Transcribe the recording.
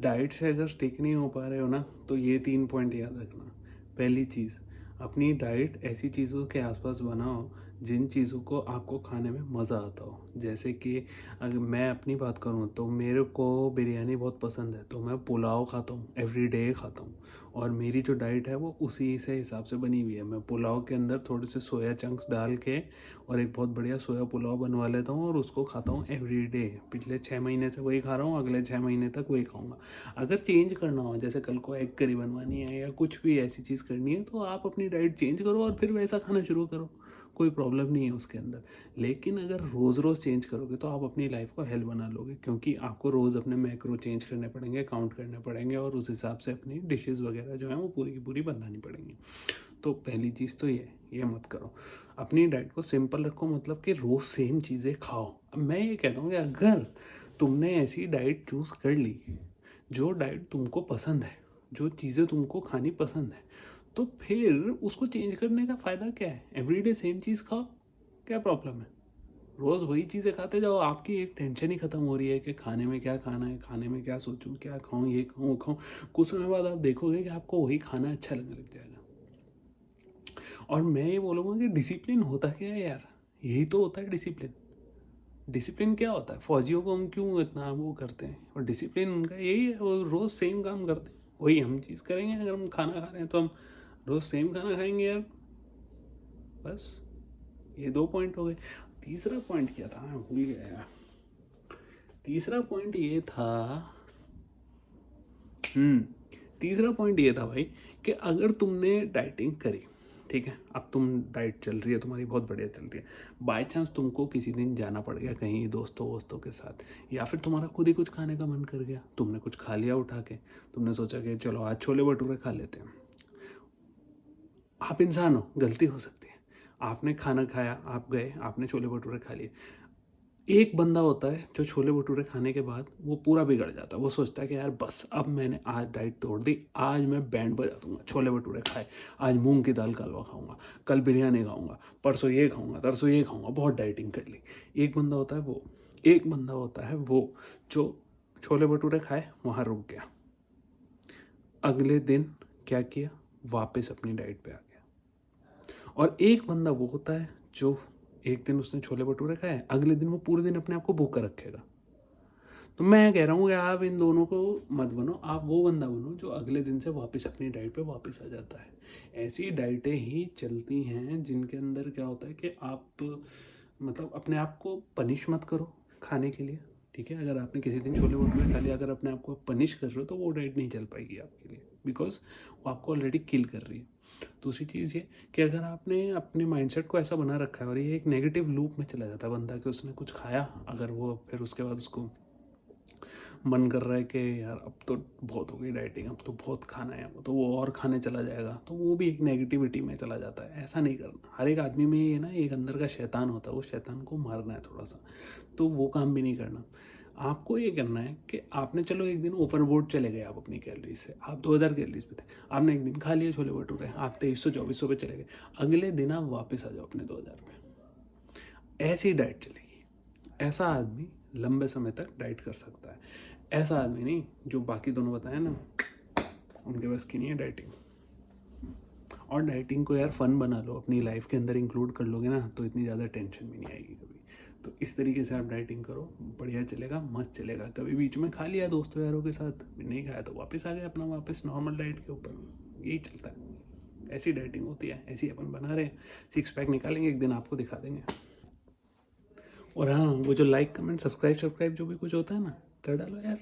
Diet से अगर stick नहीं हो पा रहे हो ना, तो ये 3 पॉइंट याद रखना। पहली चीज़, अपनी डाइट ऐसी चीज़ों के आसपास बनाओ जिन चीज़ों को आपको खाने में मज़ा आता हो। जैसे कि अगर मैं अपनी बात करूँ तो मेरे को बिरयानी बहुत पसंद है, तो मैं पुलाव खाता हूँ, एवरीडे खाता हूँ। और मेरी जो डाइट है वो उसी से हिसाब से बनी हुई है। मैं पुलाव के अंदर थोड़े से सोया चंक्स डाल के और एक बहुत बढ़िया सोया पुलाव बनवा लेता हूँ और उसको खाता हूँ एवरीडे। पिछले 6 महीने से वही खा रहा हूँ, अगले 6 महीने तक वही खाऊंगा। अगर चेंज करना हो, जैसे कल को एग करी बनवानी है या कुछ भी ऐसी चीज़ करनी है, तो आप अपनी डाइट चेंज करो और फिर वैसा खाना शुरू करो, कोई प्रॉब्लम नहीं है उसके अंदर। लेकिन अगर रोज़ रोज़ चेंज करोगे तो आप अपनी लाइफ को हेल बना लोगे, क्योंकि आपको रोज़ अपने मैक्रो चेंज करने पड़ेंगे, काउंट करने पड़ेंगे और उस हिसाब से अपनी डिशेज़ वगैरह जो हैं वो पूरी की पूरी बनानी पड़ेंगी। तो पहली चीज़ तो ये मत करो। अपनी डाइट को सिंपल रखो, मतलब कि रोज़ सेम चीज़ें खाओ। अब मैं ये कहता हूँ कि अगर तुमने ऐसी डाइट चूज़ कर ली जो डाइट तुमको पसंद है, जो चीज़ें तुमको खानी पसंद है, तो फिर उसको चेंज करने का फ़ायदा क्या है? एवरीडे सेम चीज़ खाओ, क्या प्रॉब्लम है? रोज़ वही चीज़ें खाते जाओ, आपकी एक टेंशन ही ख़त्म हो रही है कि खाने में क्या खाना है, खाने में क्या सोचूं, क्या खाऊं, ये खाऊं वो खाऊं। कुछ समय बाद आप देखोगे कि आपको वही खाना अच्छा लगने लग जाएगा। और मैं ये बोलूँगा कि डिसिप्लिन होता क्या है यार? यही तो होता है डिसिप्लिन। डिसिप्लिन क्या होता है? फौजियों को हम क्यों इतना वो करते हैं? और डिसिप्लिन उनका यही है, वो रोज़ सेम काम करते हैं, वही हम चीज़ करेंगे। अगर हम खाना खा रहे हैं तो हम रोज़ सेम खाना खाएंगे यार। बस ये 2 पॉइंट हो गए। तीसरा पॉइंट क्या था, मैं भूल गया यार। तीसरा पॉइंट ये था, तीसरा पॉइंट ये था भाई, कि अगर तुमने डाइटिंग करी, ठीक है, अब तुम डाइट चल रही है तुम्हारी, बहुत बढ़िया चल रही है, बाय चांस तुमको किसी दिन जाना पड़ गया कहीं दोस्तों वोस्तों के साथ, या फिर तुम्हारा खुद ही कुछ खाने का मन कर गया, तुमने कुछ खा लिया उठा के, तुमने सोचा कि चलो आज छोले भटूरे खा लेते हैं। आप इंसान हो, गलती हो सकती है। आपने खाना खाया, आप गए, आपने छोले भटूरे खा लिए। एक बंदा होता है जो छोले भटूरे खाने के बाद वो पूरा बिगड़ जाता है, वो सोचता है कि यार बस अब मैंने आज डाइट तोड़ दी, आज मैं बैंड बजा दूंगा, छोले भटूरे खाए, आज मूंग की दाल का हलवा खाऊंगा, कल बिरयानी खाऊंगा, परसों ये खाऊंगा, तरसों ये खाऊंगा, बहुत डाइटिंग कर ली। एक बंदा होता है वो, एक बंदा होता है वो जो छोले भटूरे खाए, वहाँ रुक गया, अगले दिन क्या किया, वापस अपनी डाइट पे आ गया। और एक बंदा वो होता है जो एक दिन उसने छोले भटूरे खाए, अगले दिन वो पूरे दिन अपने आप को भूखा रखेगा। तो मैं कह रहा हूँ कि आप इन दोनों को मत बनो, आप वो बंदा बनो जो अगले दिन से वापस अपनी डाइट पे वापस आ जाता है। ऐसी डाइटें ही चलती हैं जिनके अंदर क्या होता है कि आप मतलब अपने आप को पनिश मत करो खाने के लिए, ठीक है। अगर आपने किसी दिन छोले भटूरे खा लिया, अगर अपने आप को पनिश कर रहे हो तो वो डाइट नहीं चल पाएगी आपके लिए, बिकॉज वो आपको ऑलरेडी किल कर रही है। दूसरी चीज़ ये कि अगर आपने अपने माइंडसेट को ऐसा बना रखा है और ये एक नेगेटिव लूप में चला जाता है बंदा, कि उसने कुछ खाया, अगर वो फिर उसके बाद उसको मन कर रहा है कि यार अब तो बहुत हो गई डाइटिंग, अब तो बहुत खाना है, तो वो और खाने चला जाएगा, तो वो भी एक नेगेटिविटी में चला जाता है। ऐसा नहीं करना। हर एक आदमी में ये ना एक अंदर का शैतान होता है, वो शैतान को मारना है थोड़ा सा, तो वो काम भी नहीं करना। आपको ये करना है कि आपने चलो एक दिन ओवरबोर्ड चले गए, आप अपनी कैलोरीज से, आप 2000 कैलोरीज पे थे, आपने एक दिन खा लिए छोले भटूरे, आप 2300-2400 पे चले गए, अगले दिन आप वापस आ जाओ अपने 2000 पे। ऐसी डाइट चलेगी। ऐसा आदमी लंबे समय तक डाइट कर सकता है। ऐसा आदमी नहीं जो बाकी दोनों बताए ना, उनके बस की नहीं है डाइटिंग। और डाइटिंग को यार फन बना लो, अपनी लाइफ के अंदर इंक्लूड कर लोगे ना, तो इतनी ज़्यादा टेंशन भी नहीं आएगी कभी। तो इस तरीके से आप डाइटिंग करो, बढ़िया चलेगा, मस्त चलेगा। कभी बीच में खा लिया दोस्तों यारों के साथ, नहीं खाया तो वापस आ गए अपना वापस नॉर्मल डाइट के ऊपर, यही चलता है। ऐसी डाइटिंग होती है, ऐसी अपन बना रहे हैं। 6 पैक निकालेंगे एक दिन, आपको दिखा देंगे। और हाँ, वो जो लाइक कमेंट सब्सक्राइब जो भी कुछ होता है ना, कर डालो यार।